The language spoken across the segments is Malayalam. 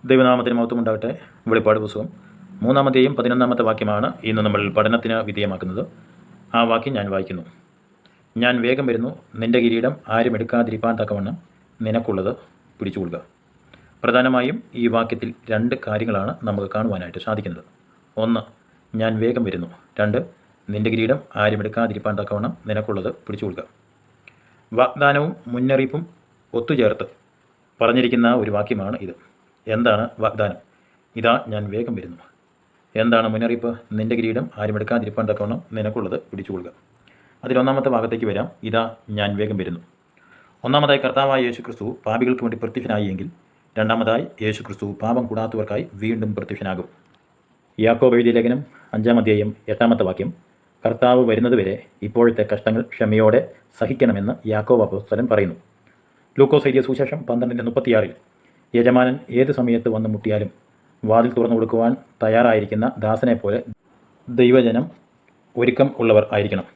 ദൈവനാമത്തിന് മഹത്വമുണ്ടാകട്ടെ. വെളിപ്പാട് പുസ്തകം 3-ാമത്തെയും 11-ാമത്തെ വാക്യമാണ് ഇന്ന് നമ്മൾ പഠനത്തിന് വിധേയമാക്കുന്നത്. ആ വാക്യം ഞാൻ വായിക്കുന്നു. ഞാൻ വേഗം വരുന്നു, നിന്റെ കിരീടം ആരും എടുക്കാതിരിപ്പാൻ തക്കവണ്ണം നിനക്കുള്ളത് പിടിച്ചുകൊള്ളുക. പ്രധാനമായും ഈ വാക്യത്തിൽ 2 കാര്യങ്ങളാണ് നമുക്ക് കാണുവാനായിട്ട് സാധിക്കുന്നത്. 1, ഞാൻ വേഗം വരുന്നു. 2, നിന്റെ കിരീടം ആരും എടുക്കാതിരിപ്പാൻ തക്കവണ്ണം നിനക്കുള്ളത് പിടിച്ചുകൊള്ളുക. വാഗ്ദാനവും മുന്നറിയിപ്പും ഒത്തുചേർത്ത് പറഞ്ഞിരിക്കുന്ന ഒരു വാക്യമാണ് ഇത്. എന്താണ് വാഗ്ദാനം? ഇതാ ഞാൻ വേഗം വരുന്നു. എന്താണ് മുന്നറിയിപ്പ്? നിന്റെ കിരീടം ആരും എടുക്കാതിരിപ്പാൻ തക്കവണ്ണം നിനക്കുള്ളത് പിടിച്ചുകൊള്ളുക. അതിൽ 1-ാമത്തെ ഭാഗത്തേക്ക് വരാം. ഇതാ ഞാൻ വേഗം വരുന്നു. 1-ാമതായി കർത്താവായ യേശുക്രിസ്തു പാപികൾക്ക് വേണ്ടി പ്രത്യക്ഷനായി എങ്കിൽ 2-ാമതായി യേശുക്രിസ്തു പാപം കൂടാത്തവർക്കായി വീണ്ടും പ്രത്യക്ഷനാകും. യാക്കോബ് എഴുതിയ ലേഖനം 5-ാം അധ്യായം 8-ാമത്തെ വാക്യം, കർത്താവ് വരുന്നതുവരെ ഇപ്പോഴത്തെ കഷ്ടങ്ങൾ ക്ഷമയോടെ സഹിക്കണമെന്ന് യാക്കോബ് അപ്പോസ്തലൻ പറയുന്നു. ലൂക്കോസ് എഴുതിയ സുവിശേഷം 12:36 യജമാനൻ ഏത് സമയത്ത് വന്ന് മുട്ടിയാലും വാതിൽ തുറന്നു കൊടുക്കുവാൻ തയ്യാറായിരിക്കുന്ന ദാസനെ പോലെ ദൈവജനം ഒരുക്കം ഉള്ളവർ ആയിരിക്കണം.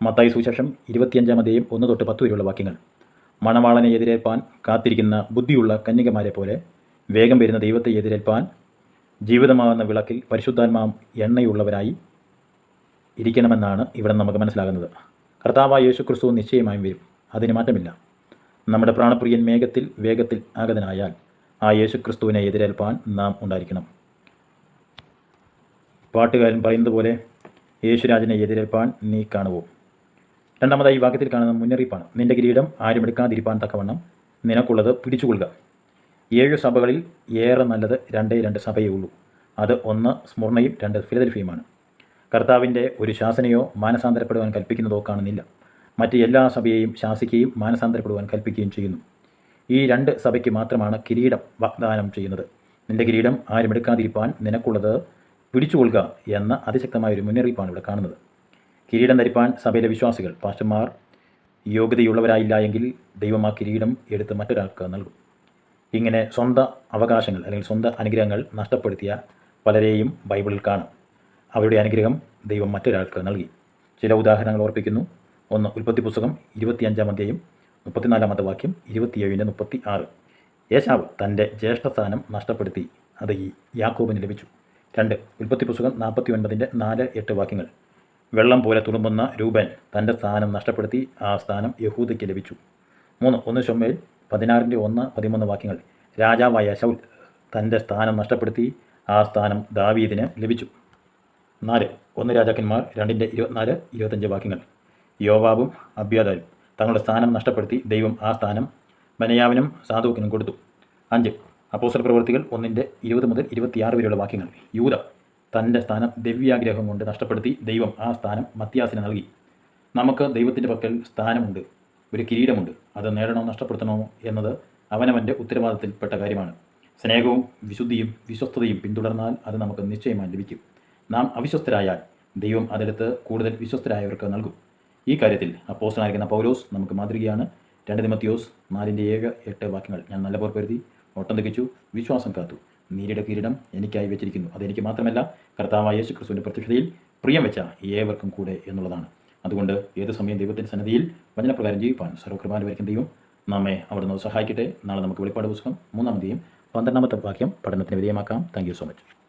മത്തായി സുവിശേഷം 25-ാം അധ്യായം 1-10 വരെയുള്ള വാക്യങ്ങൾ, മണവാളനെ എതിരേൽപ്പാൻ കാത്തിരിക്കുന്ന ബുദ്ധിയുള്ള കന്യകമാരെ പോലെ വേഗം വരുന്ന ദൈവത്തെ എതിരേൽപ്പാൻ ജീവിതമാകുന്ന വിളക്കിൽ പരിശുദ്ധാത്മാവ് എണ്ണയുള്ളവരായി ഇരിക്കണമെന്നാണ് ഇവിടെ നമുക്ക് മനസ്സിലാകുന്നത്. കർത്താവായ യേശുക്രിസ്തു നിശ്ചയമായും വരും, അതിന് മാറ്റമില്ല. നമ്മുടെ പ്രാണപ്രിയൻ വേഗത്തിൽ ആഗതനായാൽ ആ യേശുക്രിസ്തുവിനെ എതിരേൽപ്പാൻ നാം ഉണ്ടായിരിക്കണം. പാട്ടുകാരൻ പറയുന്നത് പോലെ യേശുരാജനെ എതിരേൽപ്പാൻ നീ കാണുവോ. 2-ാമതായി ഈ വാക്യത്തിൽ കാണുന്ന മുന്നറിയിപ്പാണ്. നിന്റെ കിരീടം ആരും എടുക്കാതിരിപ്പാൻ തക്കവണ്ണം നിനക്കുള്ളത് പിടിച്ചുകൊള്ളുക. 7 സഭകളിൽ ഏറെ നല്ലത് 2 സഭയേ ഉള്ളൂ. അത് 1 സ്മുർണയും 2 ഫിലദൽഫിയുമാണ്. കർത്താവിൻ്റെ ഒരു ശാസനയോ മാനസാന്തരപ്പെടുവാൻ കൽപ്പിക്കുന്നതോ കാണുന്നില്ല. മറ്റ് എല്ലാ സഭയെയും ശാസിക്കുകയും മാനസാന്തരപ്പെടുവാൻ കൽപ്പിക്കുകയും ചെയ്യുന്നു. ഈ 2 സഭയ്ക്ക് മാത്രമാണ് കിരീടം വാഗ്ദാനം ചെയ്യുന്നത്. നിന്റെ കിരീടം ആരും എടുക്കാതിരിപ്പാൻ നിനക്കുള്ളത് പിടിച്ചുകൊള്ളുക എന്ന അതിശക്തമായൊരു മുന്നറിയിപ്പാണ് ഇവിടെ കാണുന്നത്. കിരീടം ധരിപ്പാൻ സഭയിലെ വിശ്വാസികൾ, പാസ്റ്റർമാർ യോഗ്യതയുള്ളവരായില്ല എങ്കിൽ ദൈവം ആ കിരീടം എടുത്ത് മറ്റൊരാൾക്ക് നൽകും. ഇങ്ങനെ സ്വന്തം അവകാശങ്ങൾ അല്ലെങ്കിൽ സ്വന്തം അനുഗ്രഹങ്ങൾ നഷ്ടപ്പെടുത്തിയ പലരെയും ബൈബിളിൽ കാണാം. അവരുടെ അനുഗ്രഹം ദൈവം മറ്റൊരാൾക്ക് നൽകി. ചില ഉദാഹരണങ്ങൾ ഓർപ്പിക്കുന്നു. 1 ഉൽപ്പത്തി പുസ്തകം 25-ാം അധ്യായം 34-ാമത്തെ വാക്യം, 27-36 ഏശാവ് തൻ്റെ ജ്യേഷ്ഠസ്ഥാനം നഷ്ടപ്പെടുത്തി, അത് യാക്കോബിന് ലഭിച്ചു. 2 ഉൽപ്പത്തി പുസ്തകം 49-ന്റെ 4-8 വാക്യങ്ങൾ, വെള്ളം പോലെ തുളുമ്പുന്ന രൂപൻ തൻ്റെ സ്ഥാനം നഷ്ടപ്പെടുത്തി, ആ സ്ഥാനം യഹൂദയ്ക്ക് ലഭിച്ചു. 3 1 ശമൂവേൽ 16-ന്റെ 1-13 വാക്യങ്ങൾ, രാജാവായ ശൗൽ തൻ്റെ സ്ഥാനം നഷ്ടപ്പെടുത്തി, ആ സ്ഥാനം ദാവീദിന് ലഭിച്ചു. 4 1 രാജാക്കന്മാർ 2-ന്റെ 24-25 വാക്യങ്ങൾ, യോവാബും അബ്യാഥാരും തങ്ങളുടെ സ്ഥാനം നഷ്ടപ്പെടുത്തി, ദൈവം ആ സ്ഥാനം ബനയാവിനും സാദോക്കിനും കൊടുത്തു. 5 അപ്പോസ്തല പ്രവൃത്തികൾ 1-ന്റെ 20 മുതൽ 26 വരെയുള്ള വാക്യങ്ങൾ, യൂദ തൻ്റെ സ്ഥാനം ദിവ്യാഗ്രഹം കൊണ്ട് നഷ്ടപ്പെടുത്തി, ദൈവം ആ സ്ഥാനം മത്യാസിന് നൽകി. നമുക്ക് ദൈവത്തിൻ്റെ പക്കൽ സ്ഥാനമുണ്ട്, ഒരു കിരീടമുണ്ട്. അത് നേടണോ നഷ്ടപ്പെടുത്തണോ എന്നത് അവനവൻ്റെ ഉത്തരവാദിത്തത്തിൽപ്പെട്ട കാര്യമാണ്. സ്നേഹവും വിശുദ്ധിയും വിശ്വസ്തതയും പിന്തുടർന്നാൽ അത് നമുക്ക് നിശ്ചയമായി ലഭിക്കും. നാം അവിശ്വസ്തരായാൽ ദൈവം അതെടുത്ത് കൂടുതൽ വിശ്വസ്തരായവർക്ക് നൽകും. ഈ കാര്യത്തിൽ അപ്പോസ്തലനായിരിക്കുന്ന പൗലോസ് നമുക്ക് മാതൃകയാണ്. 2 തിമോത്തിയോസ് 4-7-8 വാക്യങ്ങൾ, ഞാൻ നല്ല പോർ പൊരുതി ഓട്ടം തികച്ചു, വിശ്വാസം കാത്തു, നീതിയുടെ കിരീടം എനിക്കായി വെച്ചിരിക്കുന്നു, അതെനിക്ക് മാത്രമല്ല കർത്താവായ യേശുക്രിസ്തുവിൻ്റെ പ്രത്യക്ഷതയിൽ പ്രിയം വെച്ച ഏവർക്കും കൂടെ എന്നുള്ളതാണ്. അതുകൊണ്ട് ഏത് സമയം ദൈവത്തിൻ്റെ സന്നിധിയിൽ വചനപ്രകാരം ജീവിപ്പാൻ സർവ്വകൃപാലുവായിരിക്കും ദൈവം നമ്മെ അവിടുന്ന് സഹായിക്കട്ടെ. നാളെ നമുക്ക് വെളിപ്പാട് പുസ്തകം 3-ാം അധ്യായം 12-ാമത്തെ വാക്യം പഠനത്തിന് വിധേയമാക്കാം. Thank you so much.